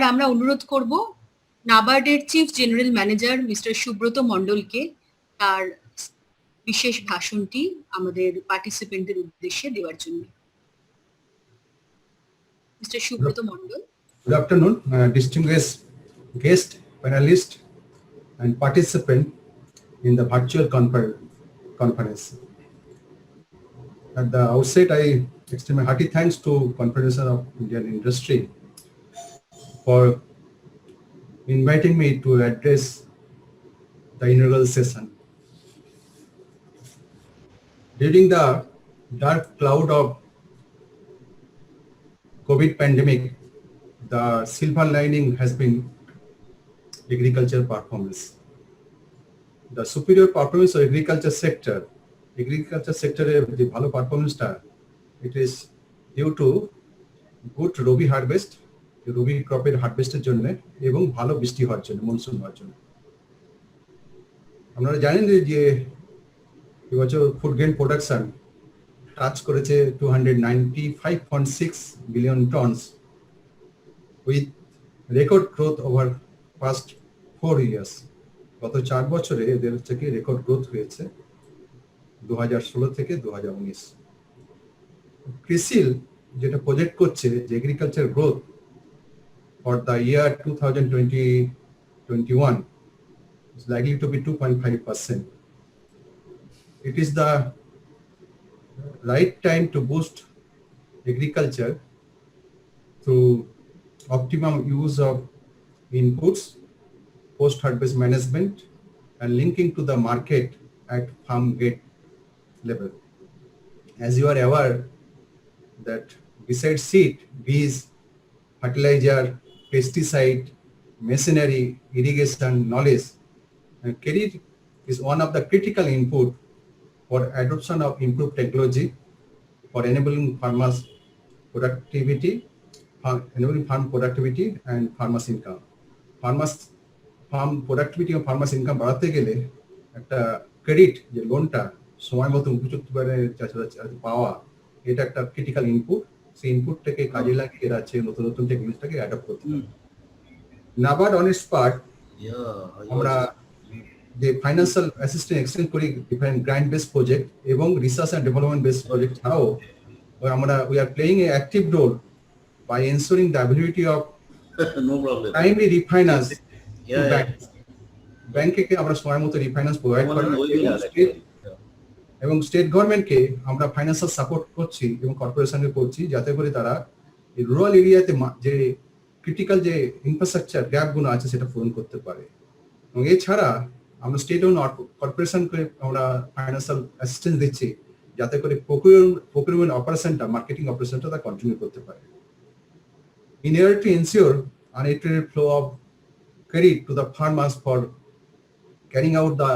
এবার আমরা অনুরোধ করব নাবার্ডের chief general manager mister Subrata মণ্ডলকে তার বিশেষ ভাষণটি আমাদের পার্টিসিপেন্টদের উদ্দেশ্যে দেওয়ার জন্য। Mister Subrata Mondal. Good afternoon, distinguished guest, panelist, and participant in the virtual conference. At the outset, I extend my hearty thanks to Confederation of Indian Industry for inviting me to address the inaugural session. During the dark cloud of COVID pandemic, the silver lining has been agriculture performance. The superior performance of agriculture sector the ভালো পারফরমেন্সটা it is due to good rabi harvest, rabi ক্রপের হারভেস্টের জন্য এবং ভালো বৃষ্টি হওয়ার জন্য, মনসুন হওয়ার জন্য। আপনারা জানেন যে এবছর ফুড গ্রেন প্রোডাকশন টাচ করেছে 295.6 billion tonnes with record growth over past 4 years. গত 4 বছরে এদের থেকে রেকর্ড গ্রোথ হয়েছে 2016 থেকে 2019। ক্রিসিল যেটা প্রজেক্ট করছে যে agriculture growth for the year 2020-21 is likely to be 2.5%. It is the right time to boost agriculture through optimum use of inputs, post-harvest management, and linking to the market at farm gate level. As you are aware that besides seed, bees, fertilizer, pesticide, machinery, irrigation, knowledge, KRI is one of the critical input for adoption of improved technology for enabling farm productivity and farmers income. Farm productivity and farmers income বাড়াতে গেলে একটা credit যে লোনটা সময় মতো উপযুক্ত পাওয়া, এটা একটা ক্রিটিক্যাল ইনপুট। সেই ইনপুটটাকে কাজে লাগিয়ে এরা নতুন নতুন টেকনোলজিটাকে অ্যাডপ্ট করতে হবে। নাবার্ড অন ইটস পার্ট আমরা যে ফাইন্যান্সিয়াল অ্যাসিস্ট্যান্স এক্সটেন্ড করি ডিফারেন্ট গ্র্যান্ট বেসড প্রজেক্ট এবং research and development based project ছাড়াও আমরা we are playing a active role by ensuring the ability of no problem timely refinance to banks. ব্যাংকে আমরা সময় মতো রিফাইন্যান্স প্রোভাইড করি এবং স্টেট গভর্নমেন্টকে আমরা ফাইন্যান্সিয়াল সাপোর্ট করছি এবং কর্পোরেশনকে করছি যাতে করে তারা এই রুরাল এরিয়াতে যে ক্রিটিক্যাল যে ইনফ্রাস্ট্রাকচার গ্যাপগুলো আছে সেটা পূরণ করতে পারে। এবং এছাড়া আমরা স্টেট এবং কর্পোরেশনকে আমরা ফাইন্যান্সিয়াল অ্যাসিস্ট্যান্স দিচ্ছি যাতে করে প্রকিউরমেন্ট অপারেশনটা, মার্কেটিং অপারেশনটা তারা কন্টিনিউ করতে পারে। In order to ensure uninterrupted flow of credit to the farmers for carrying out the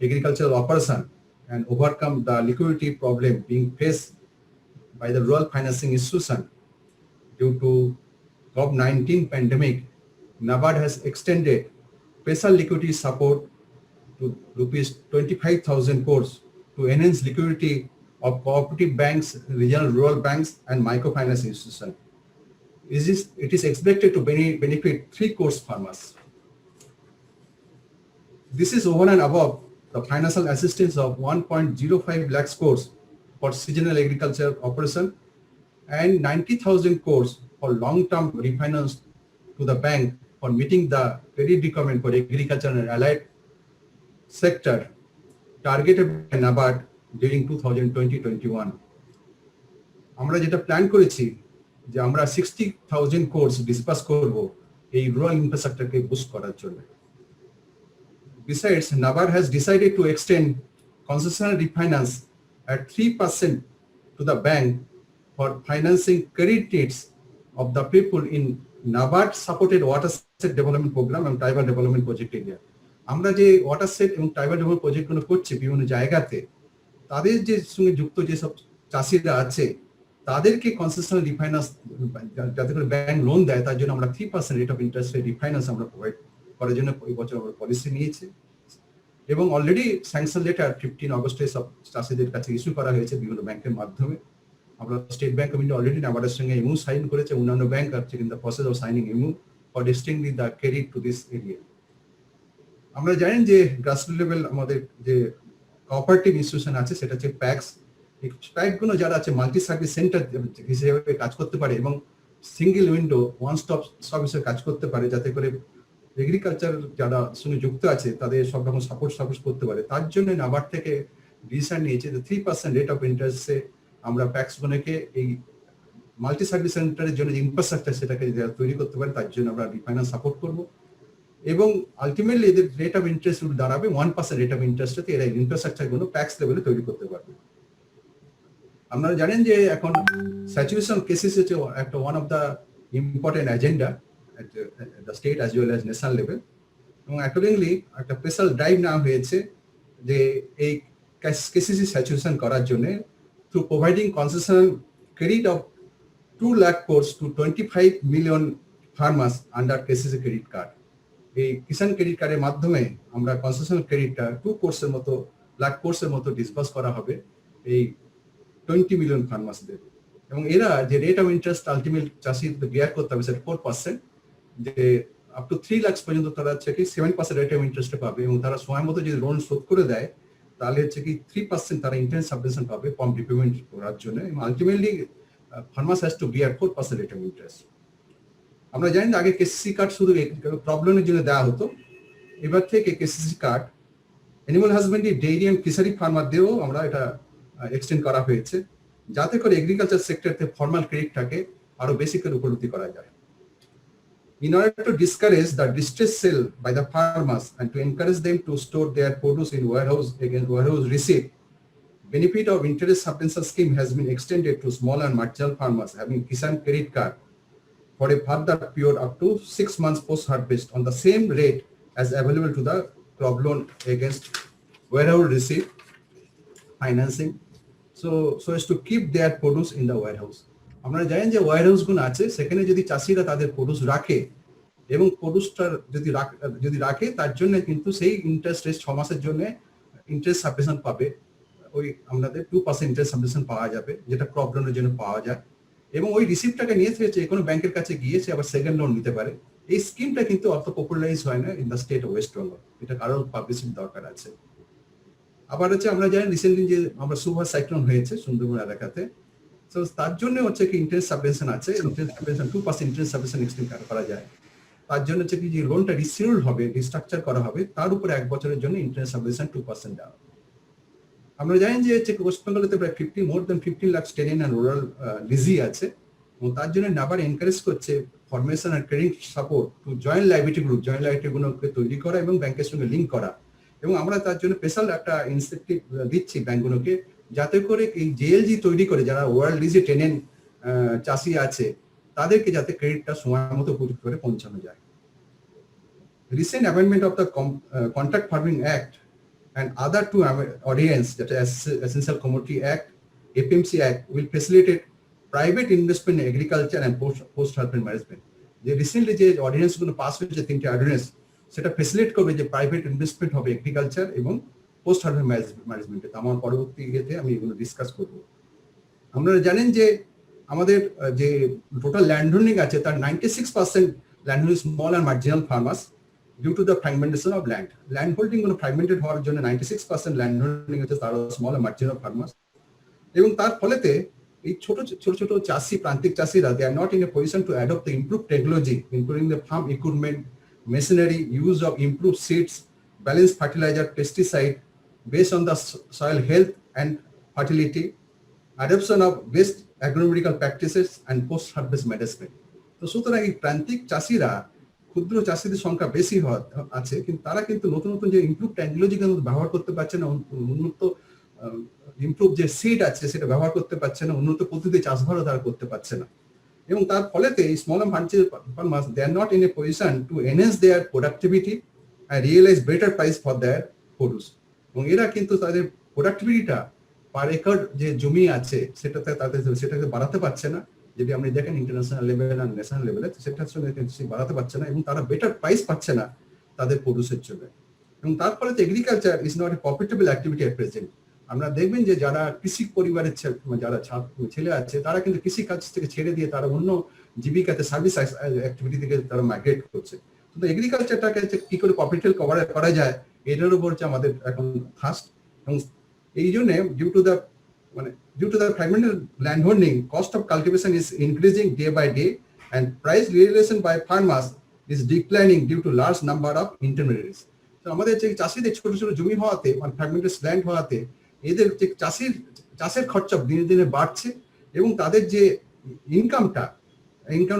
agricultural operation and overcome the liquidity problem being faced by the rural financing institution due to COVID-19 pandemic, NABARD has extended special liquidity support to rupees 25,000 crores to enhance liquidity of cooperative banks, regional rural banks, and microfinance institutions. It is expected to benefit 3 crore farmers. This is over and above the financial assistance of 1.05 lakh crores for seasonal agriculture operation and 90,000 crores for long-term refinance to the bank for meeting the credit requirement for agriculture and allied sector targeted by NABARD during 2020-21. আমরা যেটা plan করেছি যে আমরা 60,000 crores disburse করব এই rural ইনফ্রাস্ট্রাকচারকে boost করার জন্য। Besides, NABARD has decided to extend concessional refinance at 3% to the bank for financing credit needs of the people in NABARD supported water set development program and tribal development project area. আমরা যে water set এবং tribal development প্রজেক্টগুলো করছি বিভিন্ন জায়গাতে, তাদের যে সঙ্গে যুক্ত যেসব চাষিরা আছে তাদেরকে কনসেশনাল রিফাইন্যান্স যাতে করে ব্যাংক লোন দেয়, তার জন্য আমরা 3% রেট অফ ইন্টারেস্টে রিফাইন্যান্স আমরা প্রোভাইড করার জন্য এই বছর আমরা পলিসি নিয়েছি এবং অলরেডি স্যাংশন লেটার 15 অগস্টে সব চাষিদের কাছে ইস্যু করা হয়েছে বিভিন্ন ব্যাংকের মাধ্যমে। আমরা state bank of India already নাবার্ডের সঙ্গে এমও সাইন করেছে, অন্যান্য ব্যাংক আছে in the process of signing MoU for distributing the credit to this area. আমরা জানেন যে গ্রাসরুট লেভেল আমাদের যে কোঅপারেটিভ ইনস্টিটিউশন আছে সেটা হচ্ছে প্যাক্স। এই প্যাকগুলো যারা আছে মাল্টি সার্ভিস সেন্টার হিসেবে কাজ করতে পারে এবং সিঙ্গেল উইন্ডো ওয়ান স্টপ সার্ভিসে কাজ করতে পারে, যাতে করে এগ্রিকালচার যারা সঙ্গে যুক্ত আছে তাদের সব রকম সাপোর্ট করতে পারে। তার জন্য নাবার্ড থেকে ডিসিশন নিয়েছে যে 3% রেট অফ ইন্টারেস্টে আমরা প্যাক্সগুলোকে এই মাল্টি সার্ভিস সেন্টারের জন্য যে ইনফ্রাস্ট্রাকচার সেটাকে তৈরি করতে পারে তার জন্য আমরা রিফাইন্যান্স সাপোর্ট করবো এবং আলটিমেটলি এদের রেট অফ ইন্টারেস্ট দাঁড়াবে 1% রেট অফ ইন্টারেস্টে এরা ইনফ্রাস্ট্রাকচার গুলো প্যাক্স লেভেলে তৈরি করতে পারবে। আপনারা জানেন যে এখন স্যাচুরেশন কেসেস হচ্ছে একটা one of the important agenda at the state as well as national level, এবং অ্যাকর্ডিংলি একটা স্পেশাল ড্রাইভ নেওয়া হয়েছে যে এই কেসিসি স্যাচুরেশন করার জন্য through providing concessional credit of 2 lakh crores to 25 million farmers under KCC credit card. এই কিষাণ credit কার্ডের মাধ্যমে আমরা কনসেশনাল ক্রেডিটটা 2 লাখ কোর্সের মতো ডিসবার্স করা হবে এই 20 মিলিয়ন ফার্মার্সদের। এবং এরা যে রেট অফ ইন্টারেস্ট আলটিমেট চাষির বিয়ার করতে হবে সেটা 4%, যে আপ টু 3 লাখ পর্যন্ত তারা হচ্ছে কি 7% রেট অফ ইন্টারেস্ট পাবে এবং তারা সময় মতো যদি লোন শোধ করে দেয় তাহলে হচ্ছে কি 3% তারা ইন্টারেস্ট সাবভেনশন পাবে ফর্ম রিপেমেন্ট করার জন্য। এবং ultimately farmers has to bear 4% rate of interest. আমরা জানি আগে কেসিসি কার্ড শুধু প্রবলেমের জন্য দেওয়া হতো, এবার থেকে KCC card animal husbandry, dairy and fishery ফার্মারদেরও আমরা এটা এক্সটেন্ড করা হয়েছে, যাতে করে এগ্রিকালচার সেক্টরতে ফর্মাল ক্রেডিটটাকে আরো বেশি করে উপলব্ধি করা যায়। In order to discourage the distress sale by the farmers and to encourage them to store their produce in warehouse against warehouse receipt, benefit of interest subvention scheme has been extended to small and marginal farmers having Kisan credit card for a further period up to 6 months post-harvest on the same rate as available to the crop loan against warehouse receipt financing, so as to keep their produce in the warehouse. আমরা জানেন যে warehouse গুলো আছে, সেখানে যদি চাষিরা তাদের produce রাখে এবং প্রোডিউসটা যদি রাখে তার জন্য কিন্তু সেই ইন্টারেস্ট রেট 6 মাসের জন্য ইন্টারেস্ট সাবভেনশন পাবে। ওই আমাদের 2% ইন্টারেস্ট সাবভেনশন পাওয়া যাবে যেটা ক্রপ লোনের জন্য পাওয়া যায়, এবং ওই রিসিপ্টটাকে নিয়ে যে কোনো ব্যাংকের কাছে গিয়ে সে আবার সেকেন্ড লোন নিতে পারে। এই স্কিমটা কিন্তু অত পপুলারাইজ হয় না in the state of West Bengal, এটা আরো পাবলিসিটি দরকার আছে। আবার হচ্ছে আমরা জানি রিসেন্টলি যে আমরা সুপার সাইক্লোন হয়েছে সুন্দরবন এলাকাতে, তো তার জন্য হচ্ছে কি ইন্টারেস্ট সাবভেনশন আছে, interest subvention 2% interest subvention extend করা যায়। তার জন্য হচ্ছে কি যে লোনটা রিসিউল হবে, রিস্ট্রাকচার করা হবে, তার উপরে 1 বছরের জন্য ইন্টারেস্ট সাবভেনশন 2% দেওয়া হবে। আমরা জানি যে ওয়েস্ট বেঙ্গলেতে প্রায় more than 15 lakh tenant and rural lessee আছে, এবং তার জন্য নাবার্ড এনকারেজ করছে ফরমেশন আর credit support to joint liability গ্রুপগুলোকে তৈরি করা এবং ব্যাংকের সঙ্গে লিঙ্ক করা। এবং আমরা তার জন্য স্পেশাল একটা ইনসেন্টিভ দিচ্ছি ব্যাংকগুলোকে, যাতে করে এই জেএলজি তৈরি করে যারা ওয়ার্ল্ড লিজে টেনেন্ট চাষি আছে তাদেরকে যাতে ক্রেডিটটা সময় মতো উপযুক্ত করে পৌঁছানো যায়। Recent amendment of the contract farming act and other two ordinance, that is Essential Commodity Act, APMC Act, will facilitate private investment in agriculture and post-harvest management. যে রিসেন্টলি যে অর্ডিন্যান্স গুলো পাস হয়েছে 3টে অর্ডিন্যান্স, সেটা facilitate করবে যে private investment হবে agriculture এবং পোস্ট হারভেস্ট ম্যানেজমেন্টে। আমার পরবর্তী ইয়েতে আমি এগুলো ডিসকাস করব। আপনারা জানেন যে আমাদের যে টোটাল ল্যান্ড হোল্ডিং আছে তার 96% land holding small and marginal farmers due to the fragmentation of land. Land holding গুলো ফ্র্যাগমেন্টেড হওয়ার জন্য 96% ল্যান্ড হোল্ডিং হচ্ছে তারা স্মল অ্যান্ড মার্জিনাল ফার্মার্স, এবং তার ফলেতে এই ছোট ছোট চাষি প্রান্তিক চাষিরা they are not in a position to adopt the improve technology including the farm equipment, machinery, use of improved seeds, balanced fertilizer, pesticide based on the soil health and fertility, adoption of best agronomical practices and post-harvest management. তো সুতরাং এই প্রান্তিক চাষিরা, ক্ষুদ্র চাষিদের সংখ্যা বেশি আছে, কিন্তু তারা কিন্তু নতুন নতুন যে ইমপ্রুভ টেকনোলজি ব্যবহার করতে পারছে না, উন্নত ইমপ্রুভ যে সিড আছে সেটা ব্যবহার করতে পারছে না, উন্নত পদ্ধতি চাষবাসও তারা করতে পারছে না। এবং তার ফলেতে small and farmers they are not in a position to enhance their productivity and realise better price for their produce. এবং এরা কিন্তু তাদের প্রোডাক্টিভিটিটা পার একর যে জমি আছে সেটাকে বাড়াতে পারছে না। যদি আপনি দেখেন ইন্টারন্যাশনাল লেভেল আর ন্যাশনাল লেভেলে সেটার সঙ্গে বাড়াতে পারছে না, এবং তারা বেটার প্রাইস পাচ্ছে না তাদের প্রোডিউসের জন্য। এবং তার ফলে agriculture is not a profitable activity at present. আমরা দেখবেন যে যারা কৃষি পরিবারের যারা ছেলে আছে তারা কিন্তু কৃষি কাজ থেকে ছেড়ে দিয়ে তারা অন্য জীবিকাতে সার্ভিস অ্যাক্টিভিটি থেকে তারা মাইগ্রেট করছে। তো এগ্রিকালচারটাকে কি করে প্রফিটেবল করা যায় এটার উপর হচ্ছে আমাদের এখন ফার্স্ট। এবং এই জন্য due to the fragmented landholding, cost of cultivation is increasing day by day and price realization by farmers is declining due to large number of intermediaries. তো আমাদের যে চাষিদের ছোট ছোট জমি হওয়াতে মানে ফ্র্যাগমেন্টেড ল্যান্ড হওয়াতে এদের যে চাষের খরচা দিনে দিনে বাড়ছে এবং তাদের যে ইনকাম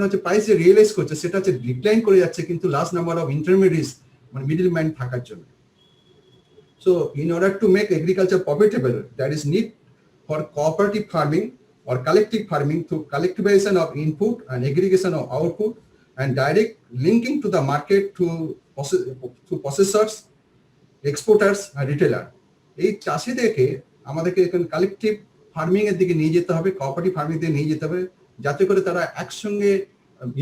হচ্ছে প্রাইস যে রিয়েলাইজ করছে সেটা হচ্ছে ডিক্লাইন করে যাচ্ছে, কিন্তু লার্জ নাম্বার অফ ইন্টারমিডিয়েটস মানে মিডল ম্যান থাকার জন্য। So in order to make agriculture profitable, there is need for cooperative farming or collective farming through collectivization of input and aggregation of output and direct linking to the market through processors, exporters and retailer. এই চাষিদেরকে আমাদেরকে এখন collective farming এর দিকে নিয়ে যেতে হবে, cooperative farming দিকে নিয়ে যেতে হবে, যাতে করে তারা একসঙ্গে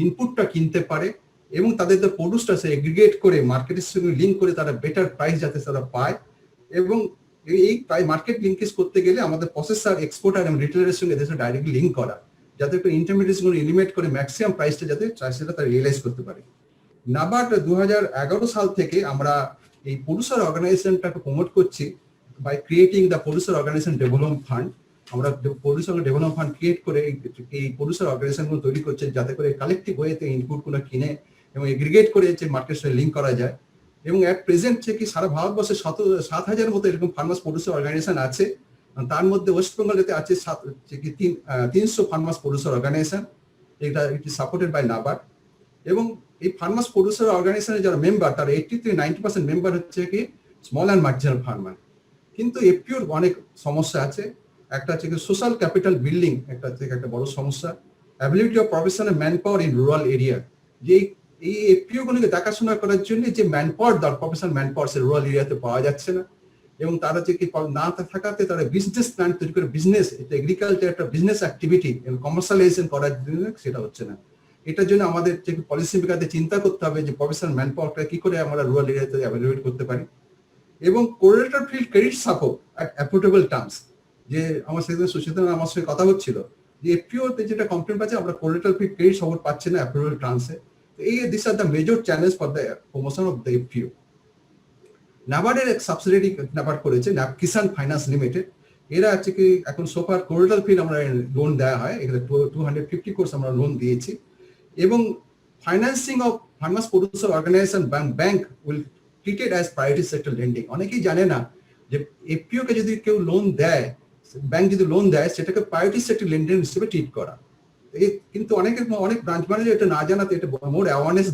ইনপুটটা কিনতে পারে এবং তাদের যে প্রোডিউসটা সে এগ্রিগেট করে মার্কেটের সঙ্গে লিঙ্ক করে তারা বেটার প্রাইস যাতে তারা পায়। এবং এই মার্কেট লিঙ্কেজ করতে গেলে আমাদের প্রসেসর, এক্সপোর্টার এবং রিটেলারের সঙ্গে দেশে ডাইরেক্টলি লিঙ্ক করা, যাতে করে ইন্টারমিডিয়েটস গুলো এলিমিনেট করে ম্যাক্সিমাম প্রাইসটা যাতে চাষিরা তারা রিয়েলাইজ করতে পারে। নাবার্ড 2011 সাল থেকে আমরা এই প্রোডিউসার অর্গানাইজেশনটাকে প্রমোট করছি by creating the producer organisation development fund. আমরা প্রোডিউসার ডেভেলপমেন্ট ফান্ড ক্রিয়েট করে এই প্রোডিউসার অর্গানাইজেশনগুলো তৈরি করছে, যাতে করে কালেকটিভ ওয়েতে ইনপুটগুলো কিনে এবং এগ্রিগেট করে যে মার্কেটের সাথে লিঙ্ক করা যায়। এবং এট প্রেজেন্ট কি সারা ভারতবর্ষে 7,000 মতো এরকম ফার্মার্স প্রোডিউসার অর্গানাইজেশন আছে। তার মধ্যে ওয়েস্ট বেঙ্গলেতে আছে 300 ফার্মার্স প্রোডিউসার অর্গানাইজেশন, এটা সাপোর্টেড বাই নাবার্ড। এবং এই ফার্মার্স প্রোডিউসার অর্গানাইজেশনের যারা মেম্বার তার 80 থেকে 90% মেম্বার হচ্ছে কি স্মল অ্যান্ড মার্জিনাল ফার্মার। কিন্তু এফপিওর অনেক সমস্যা আছে। একটা হচ্ছে কি সোশ্যাল ক্যাপিটাল বিল্ডিং একটা বড় সমস্যা, ability of professional man power in rural area. যে এই এফপিও গুলোকে দেখাশোনা করার জন্য যে man power professional man power সে রুরাল এরিয়াতে পাওয়া যাচ্ছে না। এবং তারা যে কি না থাকাতে তারা বিজনেস প্ল্যান তৈরি করে বিজনেস, এটা এগ্রিকালচার একটা বিজনেস অ্যাক্টিভিটি কমার্শিয়ালাইজেশন করার জন্য সেটা হচ্ছে না। এটার জন্য আমাদের যে পলিসি মেকারদের চিন্তা করতে হবে যে প্রফেশনাল ম্যান পাওয়ারটা কি করে আমরা রুরাল এরিয়াতে অ্যাভেলেবল করতে পারি। এবং collateral field credit support at affordable terms, যে আমার সেদিন সুচেতন আমার সঙ্গে কথা হচ্ছিল যে এফপিওতে যেটা কমপ্লেন পাচ্ছে আমরা কোরিলেটর ফিল্ড ক্রেডিট সাপোর্ট পাচ্ছি না affordable টার্মসে। These are the major challenges for the promotion of the FPO. নাবার্ডের এক সাবসিডিয়ারি নাবার্ড করেছে কিষান ফাইন্যান্স লিমিটেড। এরা হচ্ছে কি এখন সোফার কোরিলেটর ফিল্ড আমরা লোন দেওয়া হয়, এখানে 250 কোর্স আমরা লোন দিয়েছি। এবং financing of farmers producer organisation bank will treated as priority sector lending. অনেকেই জানে না যে এফপিও কে যদি কেউ লোন দেয়, ব্যাংক যদি লোন দেয় সেটাকে প্রায়োরিটি সেক্টর লেন্ডিং হিসেবে ট্রিট করা। কিন্তু অনেক ব্রাঞ্চ ম্যানেজার এটা না জানাতে এটা মোর অ্যাওয়ারনেস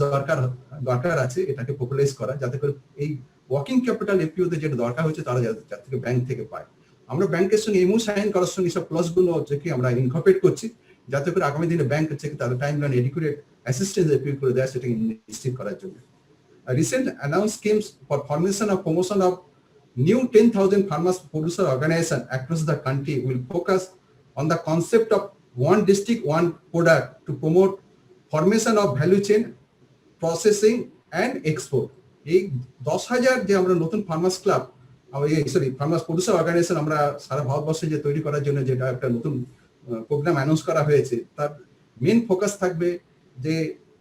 দরকার আছে, এটাকে পপুলারাইজ করা, যাতে করে এই ওয়ার্কিং ক্যাপিটাল এফপিওতে যেটা দরকার হচ্ছে তারা যাতে থেকে ব্যাংক থেকে পায়। আমরা ব্যাংকের সঙ্গে এমও সাইন করার সঙ্গে সব ক্লজগুলো হচ্ছে কি আমরা ইনকর্পোরেট করছি, যাতে করে আগামী দিনে ব্যাংক হচ্ছে কি তারা time line adequate assistance FPO করে দেয় সেটাকে নিশ্চিত করার জন্য। Recent announce schemes for formation of promotion of new 10,000 farmers producer organization across the country will focus on the concept of one district, one product to promote formation of value chain, processing and export. এই 10,000 যে আমরা নতুন farmers club farmers producer organisation আমরা সারা ভারতবর্ষে যে তৈরি করার জন্য যেটা একটা নতুন প্রোগ্রাম অ্যানাউন্স করা হয়েছে, তার মেন ফোকাস থাকবে যে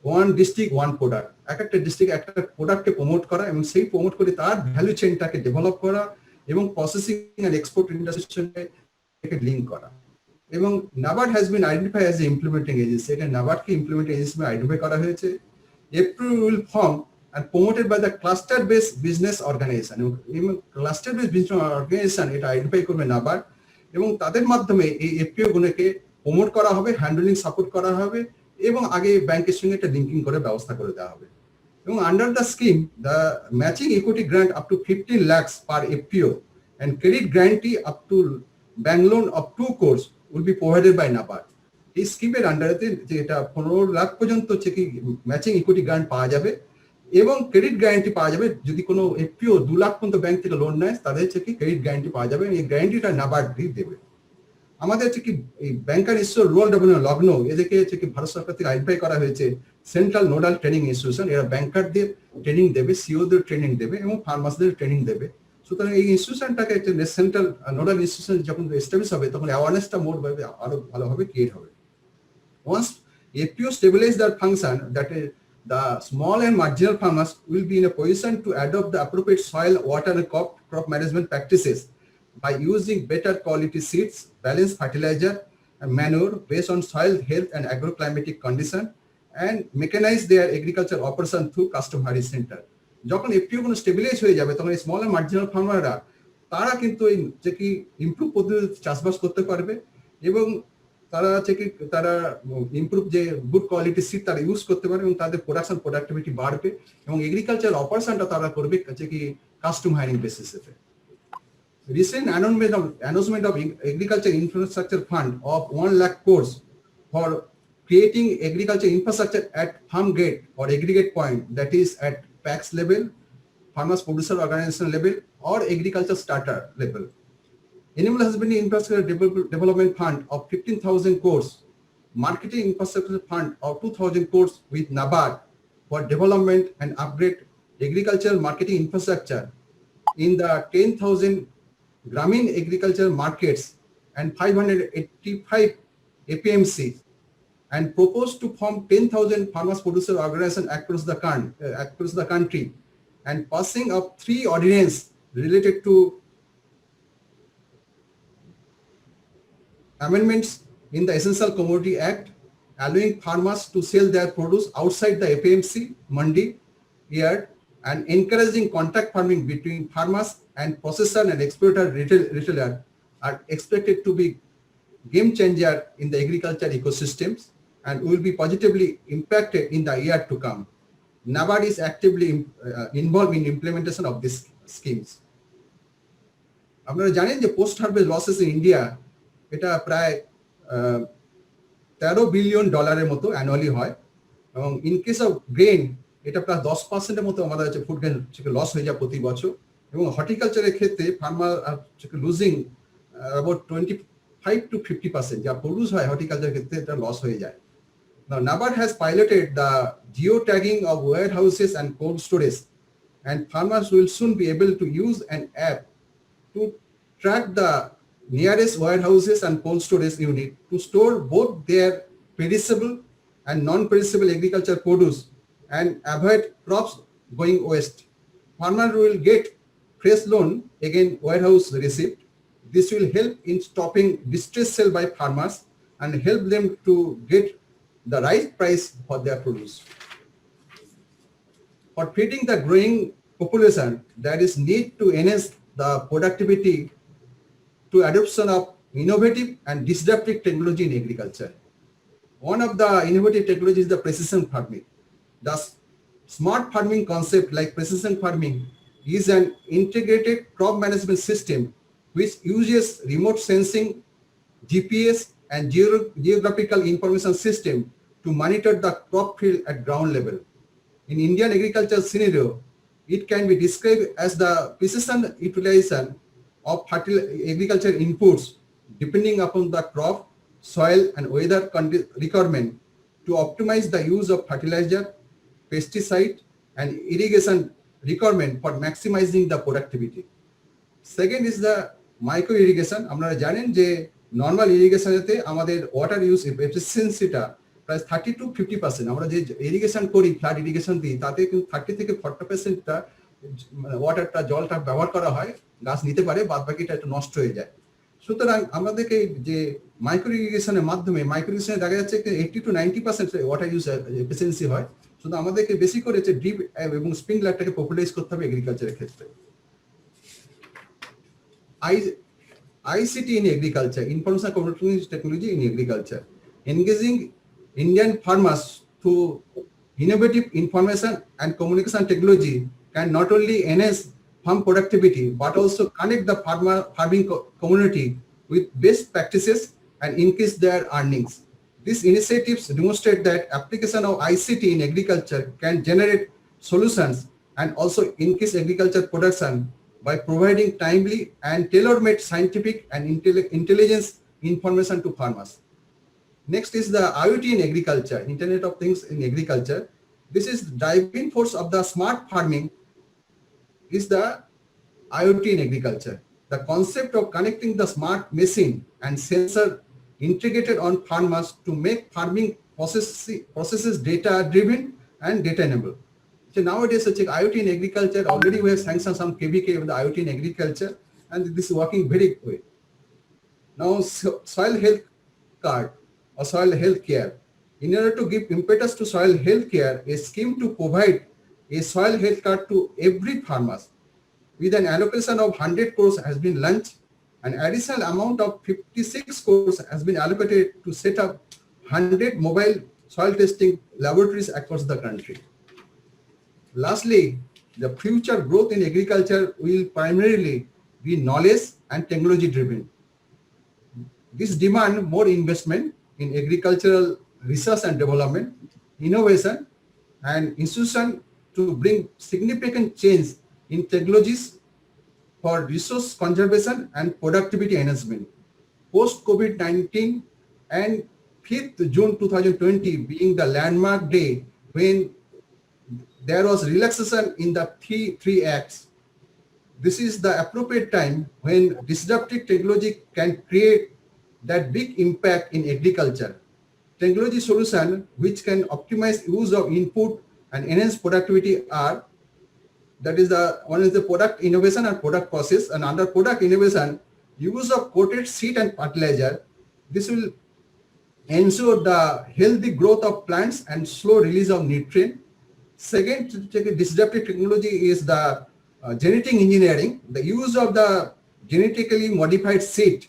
ওয়ান ডিস্ট্রিক্ট ওয়ান প্রোডাক্ট, একটা ডিস্ট্রিক্ট একটা প্রোডাক্টকে প্রমোট করা এবং সেই প্রমোট করে তার ভ্যালু চেইনটাকে ডেভেলপ করা এবং প্রসেসিং এন্ড এক্সপোর্ট ইন্ডাস্ট্রির সঙ্গে লিঙ্ক করা। এবং NABARD has been identify as a implementing agency. এটা নাবার্ডকে ইমপ্লিমেন্টিং এজেন্সি আইডেন্টিফাই করা হয়েছে। April will form and promoted by the cluster based business organization, এবং cluster based business organization এটা আইডেন্টিফাই করবে নাবার্ড এবং তাদের মাধ্যমে এই এফপিও গুলোকে প্রমোট করা হবে, হ্যান্ডলিং সাপোর্ট করা হবে এবং আগে ব্যাংকের সঙ্গে একটা লিঙ্কিং করে ব্যবস্থা করে দেওয়া হবে। এবং under the scheme the matching equity grant up to 15 lakhs per FPO and credit guarantee up to bank loan of 2 crores will be provided by NABARD. এই স্কিমের আন্ডারেতে যে এটা 15 লাখ পর্যন্ত হচ্ছে কি ম্যাচিং ইকুইটি গ্রান্ট পাওয়া যাবে এবং ক্রেডিট গ্যারান্টি পাওয়া যাবে। যদি কোনো এফপিও 2 লাখ পর্যন্ত ব্যাংক থেকে লোন নেয় তাদের হচ্ছে কি ক্রেডিট গ্যারান্টি পাওয়া যাবে, এই গ্যারান্টিটা নাবার্ড দেবে। আমাদের হচ্ছে কি এই ব্যাংকার ইনস্টিটিউট রুরাল ডেভেলপমেন্ট লখনৌ, এদেরকে হচ্ছে কি ভারত সরকার থেকে আইডেন্টিফাই করা হয়েছে সেন্ট্রাল নোডাল ট্রেনিং ইনস্টিটিউশন। এরা ব্যাংকারদের ট্রেনিং দেবে, সিওদের ট্রেনিং দেবে এবং ফার্মার্সদের ট্রেনিং দেবে। সুতরাং এই ইনস্টিটিউশনটাকে একটা সেন্ট্রাল নোডাল ইনস্টিটিউশন যখন এস্টাবলিশ হবে তখন অ্যাওয়ারনেসটা মোর ভাবে আরো ভালোভাবে ক্রিয়েট হবে। Once FPO stabilize their function, that is, the small and marginal farmers will be in a position to adopt the appropriate soil, water, and crop management practices by using better quality seeds, balanced fertilizer, and manure based on soil health and agroclimatic condition, and mechanize their agriculture operation through custom herding center. যখন FPO কোনো stabilise হয়ে যাবে তখন এই small and marginal ফার্মাররা তারা কিন্তু এই যে কি ইমপ্রুভ পদ্ধতিতে চাষবাস করতে পারবে এবং তারা হচ্ছে কি তারা ইমপ্রুভ যে গুড কোয়ালিটি সিড তারা ইউজ করতে পারবে এবং তাদের প্রোডাক্টিভিটি বাড়বে এবং এগ্রিকালচার অপারেশনটা তারা করবে হচ্ছে কি কাস্টম হায়ারিং বেসিসে। Recent announcement of Agriculture Infrastructure Fund of 1 lakh crores for creating agriculture infrastructure at farm gate or aggregate point, that is at PAX level, farmers producer organization level, or agriculture starter level. Animal Husbandry Infrastructure Development Fund of 15,000 crores, Marketing Infrastructure Fund of 2,000 crores with NABARD for development and upgrade agricultural marketing infrastructure in the 10,000 Gramin agriculture markets and 585 APMC, and proposed to form 10,000 farmers producer organizations across the country, and passing of 3 ordinances related to amendments in the Essential Commodity Act, allowing farmers to sell their produce outside the APMC mandi yard, and encouraging contact farming between farmers and processor and exporter retailer are expected to be game changer in the agriculture ecosystems and will be positively impacted in the year to come. NABARD is actively involved in implementation of these schemes. আপনারা জানেন যে post harvest losses in India এটা প্রায় $13 billion মতো annually হয় এবং in case of grain এটা প্রায় 10% মতো আমাদের হচ্ছে ফুড গ্রেন লস হয়ে যায় প্রতি বছর এবং হর্টিকালচারের ক্ষেত্রে ফার্মার লুজিং অ্যাবাউট 25 to 50% যা প্রডিউস হয় হর্টিকালচারের ক্ষেত্রে এটা লস হয়ে যায়। Now NABARD has piloted the geotagging of warehouses and cold storage, and farmers will soon be able to use an app to track the nearest warehouses and cold storage unit to store both their perishable and non-perishable agriculture produce and avoid crops going waste. Farmers will get fresh loan against warehouse receipt. This will help in stopping distress sale by farmers and help them to get the right price for their produce. For feeding the growing population, there is need to enhance the productivity to adoption of innovative and disruptive technology in agriculture. One of the innovative technologies is the precision farming. The smart farming concept like precision farming is an integrated crop management system which uses remote sensing, GPS, and geographical information system to monitor the crop field at ground level. In Indian agriculture scenario, it can be described as the precision utilization of agriculture inputs depending upon the crop, soil, and weather requirement to optimize the use of fertilizer, pesticide, and irrigation requirement for maximizing the productivity. Second is the micro irrigation. আপনারা জানেন যে normal ইরিগেশনেতে আমাদের water use এফিসিয়েন্সিটা প্রায় 30 to 50%। আমরা যে irrigation করি flood irrigation দিই তাতে কিন্তু 30 থেকে 40%টা ওয়াটারটা জলটা ব্যবহার করা হয়, গাছ নিতে পারে, বাদ বাকিটা একটু নষ্ট হয়ে যায়। সুতরাং আমাদেরকে যে মাইক্রো ইরিগেশনের মাধ্যমে মাইক্রো ইরিগেশনে দেখা যাচ্ছে 80 to 90% ওয়াটার ইউজ এফিসিয়েন্সি হয়। শুধু আমাদেরকে বেশি করে ড্রিপ এবং স্প্রিংলারটাকে পপুলারাইজ করতে হবে এগ্রিকালচারের ক্ষেত্রে। ICT in agriculture, information communication technology in agriculture, engaging Indian farmers through innovative information and communication technology can not only enhance farm productivity but also connect the farming community with best practices and increase their earnings. These initiatives demonstrate that application of ICT in agriculture can generate solutions and also increase agriculture production by providing timely and tailor-made scientific and intelligence information to farmers. Next is the IoT in agriculture, Internet of Things in agriculture. This is the driving force of the smart farming is the IoT in agriculture. The concept of connecting the smart machine and sensor integrated on farmers to make farming processes data driven and data enabled. So nowadays, such IoT in agriculture, already we have sanctioned some KVK of the IoT in agriculture, and this is working very well. Now, soil health card or soil health care. In order to give impetus to soil health care, a scheme to provide a soil health card to every farmer with an allocation of 100 crores has been launched. An additional amount of 56 crores has been allocated to set up 100 mobile soil testing laboratories across the country. Lastly, the future growth in agriculture will primarily be knowledge and technology driven. This demand more investment in agricultural research and development, innovation, and institution to bring significant change in technologies for resource conservation and productivity enhancement. Post-COVID-19 and 5th June 2020 being the landmark day when there was relaxation in the three acts. This is the appropriate time when disruptive technology can create that big impact in agriculture. Technology solutions which can optimize use of input and enhance productivity are, that is one is the product innovation and product process, and under product innovation, use of coated seed and fertilizer. This will ensure the healthy growth of plants and slow release of nutrient. Second disruptive technology is the genetic engineering, the use of the genetically modified seed,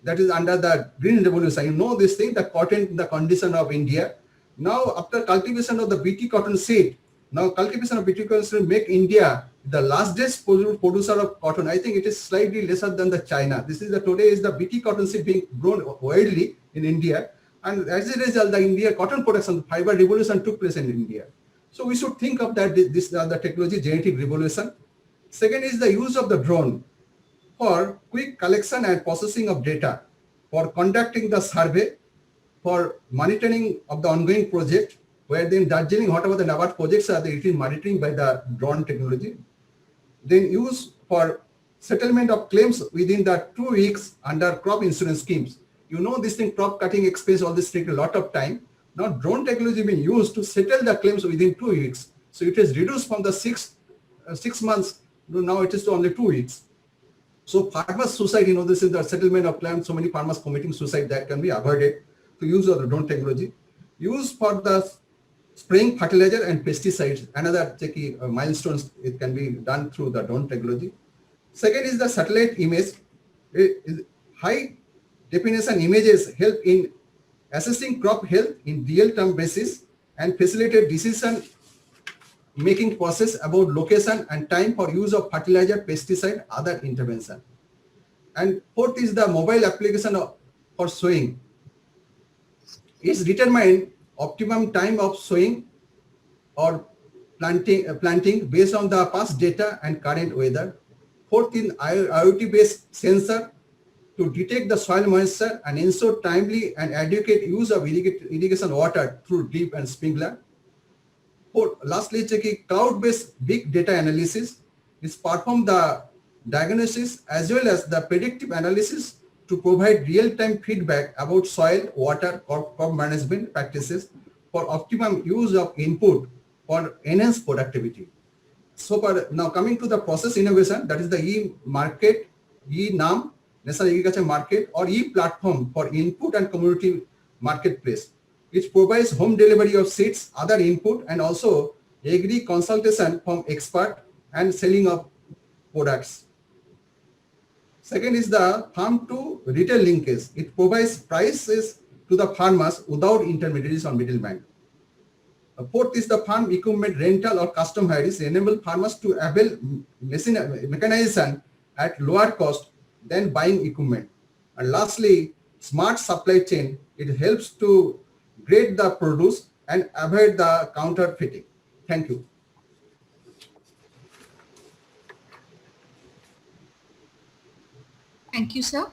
that is under the green revolution. You know this thing, the cotton, the condition of India. Now after cultivation of the BT cotton seed, now cultivation of BT cotton seed make India the largest producer of cotton. I think it is slightly lesser than the China. This is the today is the BT cotton seed being grown widely in India, and as a result, the India cotton production fiber revolution took place in India. So we should think of that this the technology genetic revolution. Second is the use of the drone for quick collection and processing of data, for conducting the survey, for monitoring of the ongoing project, where then Darjeeling, whatever the NABARD projects are, it is monitoring by the drone technology. Then use for settlement of claims within the 2 weeks under crop insurance schemes. You know this thing, crop cutting expense, all this take a lot of time. Now drone technology being used to settle the claims within 2 weeks. So it is reduced from the 6 months, now it is to only 2 weeks. So farmers suicide, this is the settlement of claims, so many farmers committing suicide, that can be avoided to use of the drone technology. Use for the spraying fertilizer and pesticides, another milestones, it can be done through the drone technology. Second is the satellite image. High definition images help in assessing crop health in real-time basis and facilitate decision making process about location and time for use of fertilizer, pesticide, other intervention. And fourth is the mobile application for sowing. It's determined optimum time of sowing or planting based on the past data and current weather. Fourth is IoT-based sensor to detect the soil moisture and ensure timely and adequate use of irrigation water through drip and sprinkler. Lastly, cloud-based big data analysis is perform the diagnosis as well as the predictive analysis to provide real-time feedback about soil, water, crop management practices for optimum use of input for enhanced productivity. So now coming to the process innovation, that is the e-market, e-NAM, National Agriculture Market, or e-platform for input and community marketplace. It provides home delivery of seeds, other input, and also agri consultation from expert and selling of products. Second is the farm to retail linkage. It provides prices to the farmers without intermediaries or middlemen. Fourth is the farm equipment rental or custom hires enable farmers to avail mechanization at lower cost than buying equipment. And lastly, smart supply chain. It helps to grade the produce and avoid the counterfeiting. Thank you. Thank you, sir.